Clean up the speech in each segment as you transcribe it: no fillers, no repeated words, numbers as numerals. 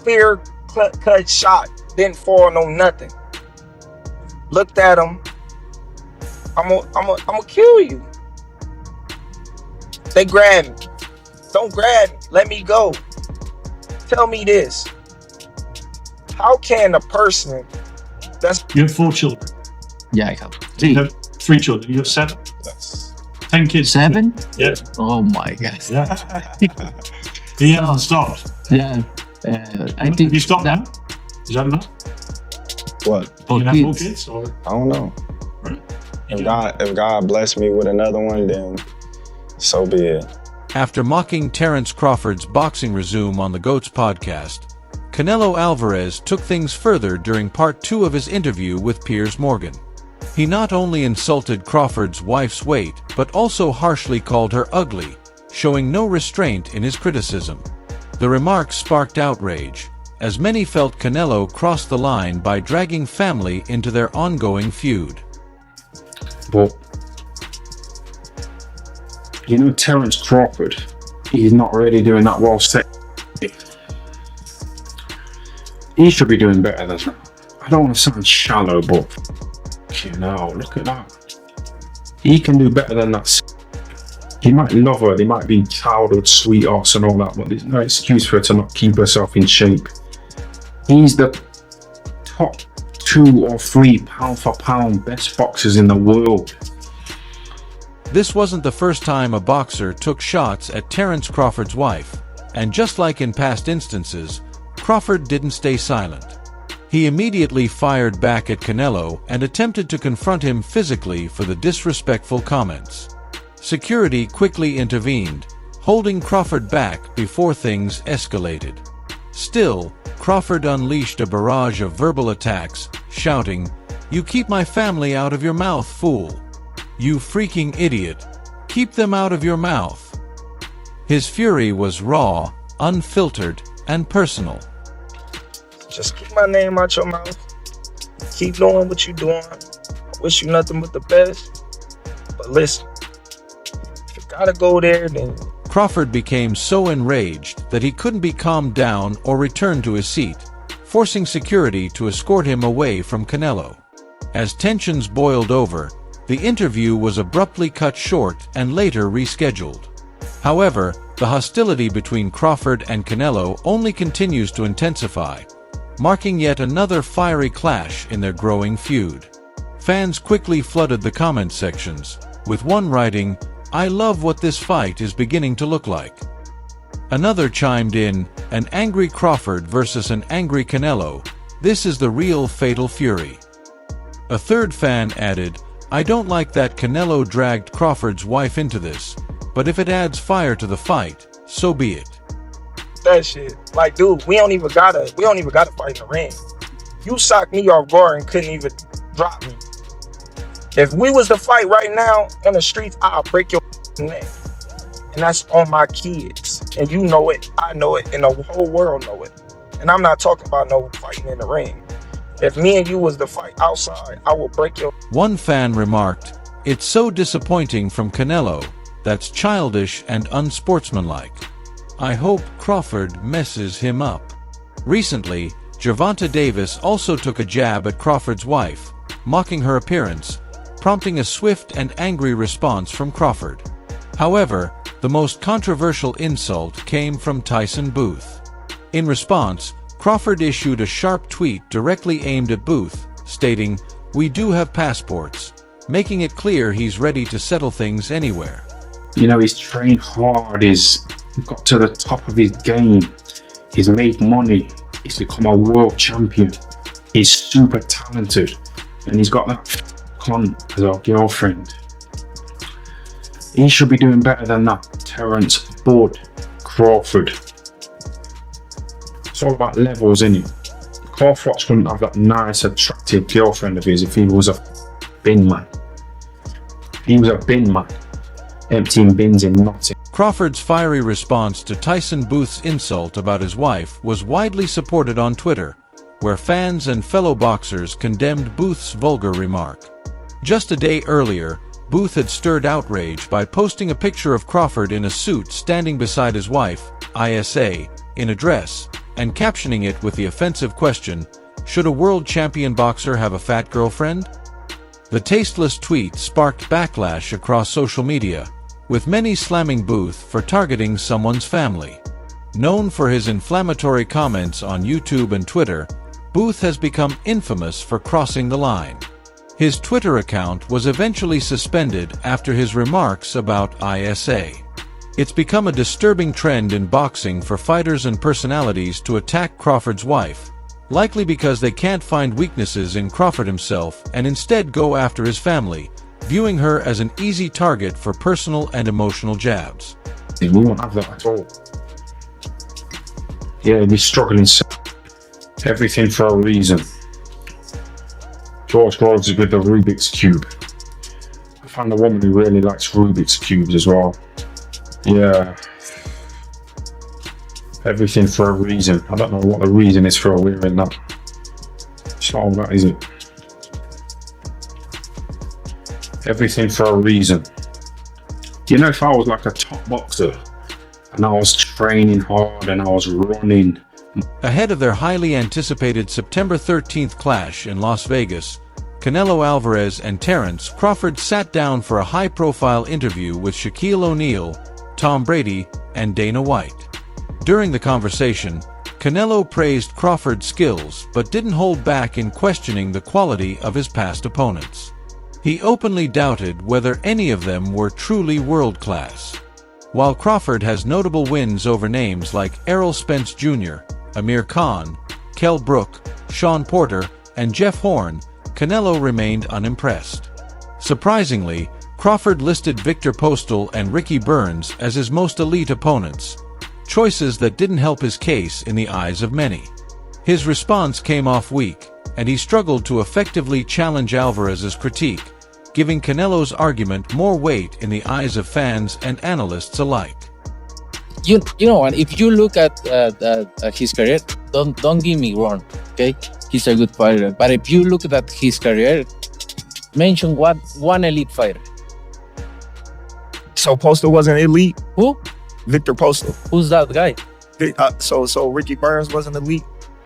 clear cut shot. Didn't fall no nothing. Looked at him. I'm gonna kill you. They grab me. Don't grab me. Let me go. Tell me this. How can a person that's... You have 4 children? Yeah, I have. You have 3 children. You have 7? Yes. 10 kids. 7? Yeah. Oh my God. Yeah. He hasn't stopped. Yeah. I think Have you stopped now? Is that enough? What? Do you have 4 kids. kids? Or? I don't know. Right. If God bless me with another one, then so be it. After mocking Terrence Crawford's boxing resume on the GOATS podcast, Canelo Alvarez took things further during part 2 of his interview with Piers Morgan. He not only insulted Crawford's wife's weight, but also harshly called her ugly, showing no restraint in his criticism. The remarks sparked outrage, as many felt Canelo crossed the line by dragging family into their ongoing feud. But you know, Terrence Crawford, he's not really doing that well set. He should be doing better than that. I don't want to sound shallow, but you know, look at that. He can do better than that. He might love her, they might be childhood sweethearts and all that, but there's no excuse for her to not keep herself in shape. He's the top 2 or 3 pound for pound best boxers in the world. This wasn't the first time a boxer took shots at Terrence Crawford's wife, and just like in past instances, Crawford didn't stay silent. He immediately fired back at Canelo and attempted to confront him physically for the disrespectful comments. Security quickly intervened, holding Crawford back before things escalated. Still, Crawford unleashed a barrage of verbal attacks, shouting, "You keep my family out of your mouth, fool. You freaking idiot. Keep them out of your mouth." His fury was raw, unfiltered, and personal. Just keep my name out your mouth. Keep doing what you're doing. I wish you nothing but the best. But listen, if you gotta go there, then... Crawford became so enraged that he couldn't be calmed down or return to his seat, forcing security to escort him away from Canelo. As tensions boiled over, the interview was abruptly cut short and later rescheduled. However, the hostility between Crawford and Canelo only continues to intensify, marking yet another fiery clash in their growing feud. Fans quickly flooded the comment sections, with one writing, "I love what this fight is beginning to look like." Another chimed in, "An angry Crawford versus an angry Canelo. This is the real fatal fury." A third fan added, "I don't like that Canelo dragged Crawford's wife into this, but if it adds fire to the fight, so be it." That shit. Like, dude, we don't even gotta fight in the ring. You socked me off guard and couldn't even drop me. If we was to fight right now in the streets, I'll break your neck. And that's on my kids. And you know it, I know it, and the whole world know it. And I'm not talking about no fighting in the ring. If me and you was to fight outside, I will break your... One fan remarked, "It's so disappointing from Canelo. That's childish and unsportsmanlike. I hope Crawford messes him up." Recently, Gervonta Davis also took a jab at Crawford's wife, mocking her appearance, prompting a swift and angry response from Crawford. However, the most controversial insult came from Tyson Booth. In response, Crawford issued a sharp tweet directly aimed at Booth, stating, "We do have passports," making it clear he's ready to settle things anywhere. You know, he's trained hard, he's got to the top of his game, he's made money, he's become a world champion, he's super talented, and he's got that con as our girlfriend. He should be doing better than that. Terrence Bud Crawford. It's all about levels, isn't it? Carl Fox couldn't have that nice, attractive girlfriend of his if he was a bin man. He was a bin man, emptying bins in Nottingham. Crawford's fiery response to Tyson Booth's insult about his wife was widely supported on Twitter, where fans and fellow boxers condemned Booth's vulgar remark. Just a day earlier, Booth had stirred outrage by posting a picture of Crawford in a suit standing beside his wife, Isa, in a dress, and captioning it with the offensive question, "Should a world champion boxer have a fat girlfriend?" The tasteless tweet sparked backlash across social media, with many slamming Booth for targeting someone's family. Known for his inflammatory comments on YouTube and Twitter, Booth has become infamous for crossing the line. His Twitter account was eventually suspended after his remarks about ISA. It's become a disturbing trend in boxing for fighters and personalities to attack Crawford's wife, likely because they can't find weaknesses in Crawford himself and instead go after his family, viewing her as an easy target for personal and emotional jabs. We won't have that at all. Yeah, he's struggling. Everything for a reason. George Groves is with the Rubik's Cube. I found a woman who really likes Rubik's Cubes as well. Yeah. Everything for a reason. I don't know what the reason is for wearing that. It's not all that, is it? Everything for a reason. You know, if I was like a top boxer and I was training hard and I was running. Ahead of their highly anticipated September 13th clash in Las Vegas, Canelo Alvarez and Terrence Crawford sat down for a high-profile interview with Shaquille O'Neal, Tom Brady, and Dana White. During the conversation, Canelo praised Crawford's skills but didn't hold back in questioning the quality of his past opponents. He openly doubted whether any of them were truly world-class. While Crawford has notable wins over names like Errol Spence Jr., Amir Khan, Kell Brook, Sean Porter, and Jeff Horn, Canelo remained unimpressed. Surprisingly, Crawford listed Victor Postol and Ricky Burns as his most elite opponents, choices that didn't help his case in the eyes of many. His response came off weak, and he struggled to effectively challenge Alvarez's critique, giving Canelo's argument more weight in the eyes of fans and analysts alike. You know, and if you look at his career, don't get me wrong, okay? He's a good fighter, but if you look at his career, mention one elite fighter. So Postal wasn't elite? Who? Victor Postal. Who's that guy? So Ricky Burns wasn't elite?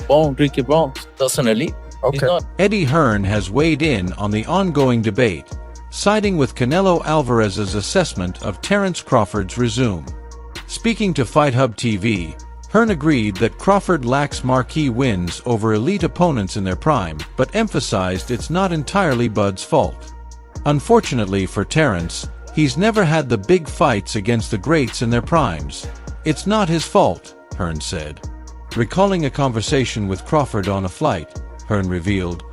Ricky Burns doesn't elite. Okay. He's not. Eddie Hearn has weighed in on the ongoing debate, siding with Canelo Alvarez's assessment of Terrence Crawford's resume. Speaking to Fight Hub TV, Hearn agreed that Crawford lacks marquee wins over elite opponents in their prime, but emphasized it's not entirely Bud's fault. Unfortunately for Terrence, he's never had the big fights against the greats in their primes. It's not his fault, Hearn said. Recalling a conversation with Crawford on a flight, Hearn revealed,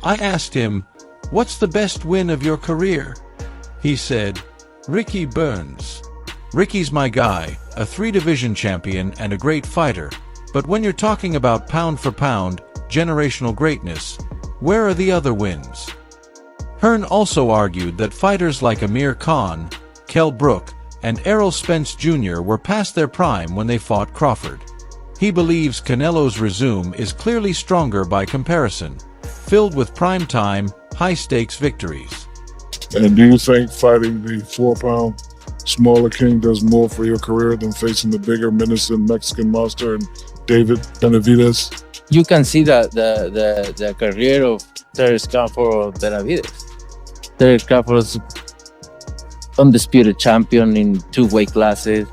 "I asked him, 'What's the best win of your career?' He said, 'Ricky Burns. Ricky's my guy, a 3-division champion and a great fighter, but when you're talking about pound for pound, generational greatness, where are the other wins?" Hearn also argued that fighters like Amir Khan, Kell Brook, and Errol Spence Jr. were past their prime when they fought Crawford. He believes Canelo's resume is clearly stronger by comparison, filled with prime-time, high-stakes victories. And do you think fighting the 4-pound smaller king does more for your career than facing the bigger, menacing Mexican monster and David Benavidez? You can see the career of Terrence Crawford Benavidez. Terrence Crawford is undisputed champion in 2 weight classes,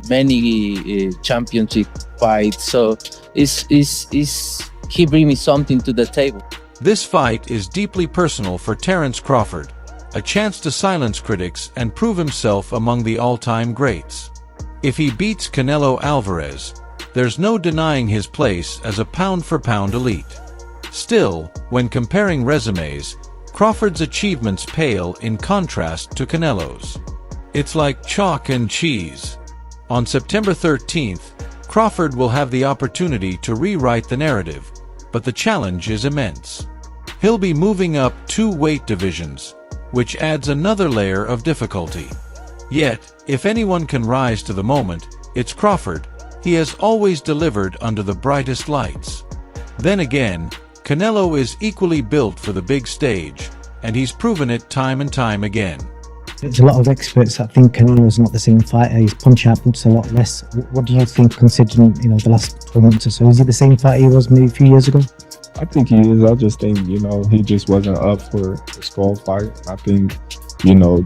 many championship fights. So he bring me something to the table. This fight is deeply personal for Terrence Crawford, a chance to silence critics and prove himself among the all-time greats. If he beats Canelo Alvarez, there's no denying his place as a pound-for-pound elite. Still, when comparing resumes, Crawford's achievements pale in contrast to Canelo's. It's like chalk and cheese. On September 13th, Crawford will have the opportunity to rewrite the narrative, but the challenge is immense. He'll be moving up 2 weight divisions, which adds another layer of difficulty. Yet, if anyone can rise to the moment, it's Crawford. He has always delivered under the brightest lights. Then again, Canelo is equally built for the big stage, and he's proven it time and time again. There's a lot of experts that think Canelo's not the same fighter. His punch output's a lot less. What do you think, considering the last 12 months or so? Is he the same fighter he was maybe a few years ago? I think he is. I just think, he just wasn't up for the skull fight. I think,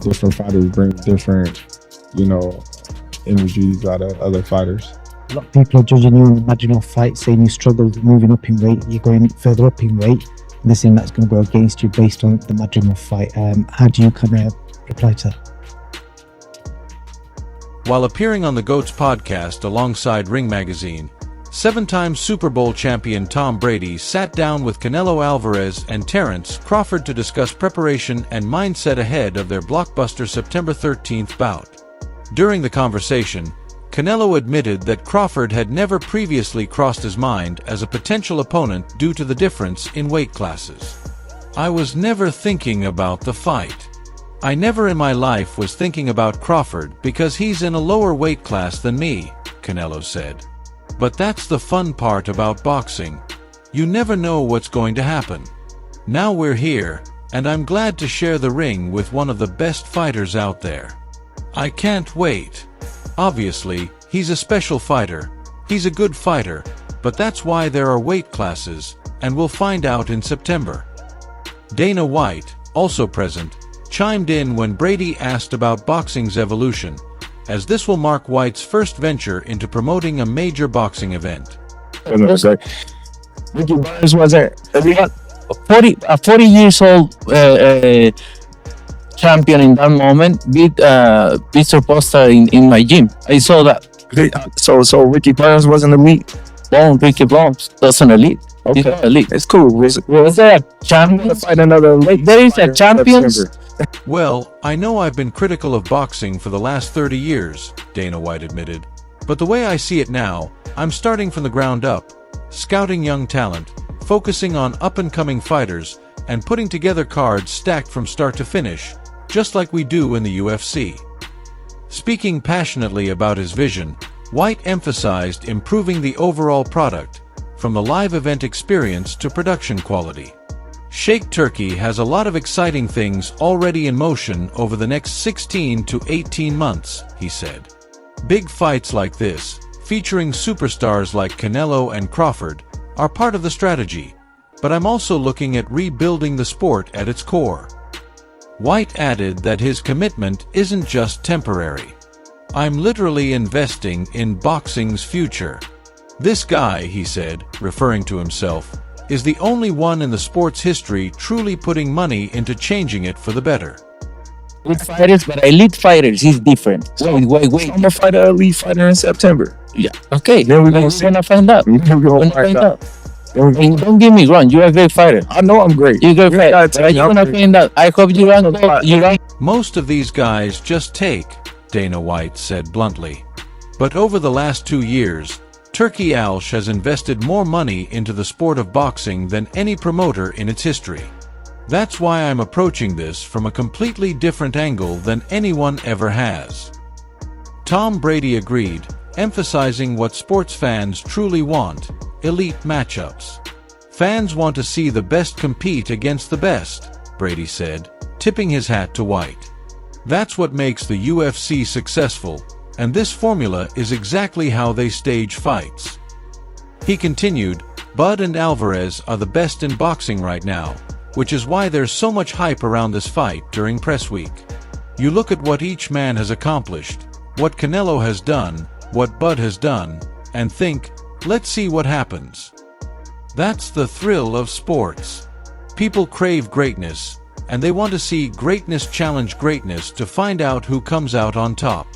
different fighters bring different, energies out of other fighters. A lot of people are judging you on the marginal fight, saying you struggled moving up in weight. You're going further up in weight. And they're saying that's going to go against you based on the marginal fight. How do you kind of reply to that? While appearing on the GOATS podcast alongside Ring Magazine, 7-time Super Bowl champion Tom Brady sat down with Canelo Alvarez and Terrence Crawford to discuss preparation and mindset ahead of their blockbuster September 13th bout. During the conversation, Canelo admitted that Crawford had never previously crossed his mind as a potential opponent due to the difference in weight classes. "I was never thinking about the fight. I never in my life was thinking about Crawford because he's in a lower weight class than me," Canelo said. "But that's the fun part about boxing. You never know what's going to happen. Now we're here, and I'm glad to share the ring with one of the best fighters out there. I can't wait. Obviously, he's a special fighter. He's a good fighter, but that's why there are weight classes, and we'll find out in September." Dana White, also present, chimed in when Brady asked about boxing's evolution, as this will mark White's first venture into promoting a major boxing event. Ricky Barnes was a 40 years old champion in that moment. Beat Posta in my gym. I saw that. So Ricky Barnes wasn't elite. No, Ricky Barnes doesn't elite. Okay. He's not elite. It's cool. Was there a champion? Fight another late. There is a champions. Well, I know I've been critical of boxing for the last 30 years, Dana White admitted. But the way I see it now, I'm starting from the ground up, scouting young talent, focusing on up-and-coming fighters, and putting together cards stacked from start to finish, just like we do in the UFC. Speaking passionately about his vision, White emphasized improving the overall product, from the live event experience to production quality. Sheikh Turkey has a lot of exciting things already in motion over the next 16 to 18 months, he said. Big fights like this, featuring superstars like Canelo and Crawford, are part of the strategy, but I'm also looking at rebuilding the sport at its core. White added that his commitment isn't just temporary. "I'm literally investing in boxing's future. This guy," he said, referring to himself, "is the only one in the sport's history truly putting money into changing it for the better." Good fighters, but elite fighters is different. Wait. I'm gonna fight an elite fighter in September. Yeah. Okay. Then we're We're gonna find out. We're We're gonna gonna find find out. out. And don't get me wrong, you're a great fighter. I know I'm great. You're a great You fighter. gotta But take me you're out gonna there. find out. I hope you rank. Most of these guys just take, Dana White said bluntly. But over the last 2 years, Turkey Alsh has invested more money into the sport of boxing than any promoter in its history. That's why I'm approaching this from a completely different angle than anyone ever has. Tom Brady agreed, emphasizing what sports fans truly want: elite matchups. "Fans want to see the best compete against the best," Brady said, tipping his hat to White. "That's what makes the UFC successful, and this formula is exactly how they stage fights." He continued, "Bud and Alvarez are the best in boxing right now, which is why there's so much hype around this fight during press week. You look at what each man has accomplished, what Canelo has done, what Bud has done, and think, let's see what happens. That's the thrill of sports. People crave greatness, and they want to see greatness challenge greatness to find out who comes out on top."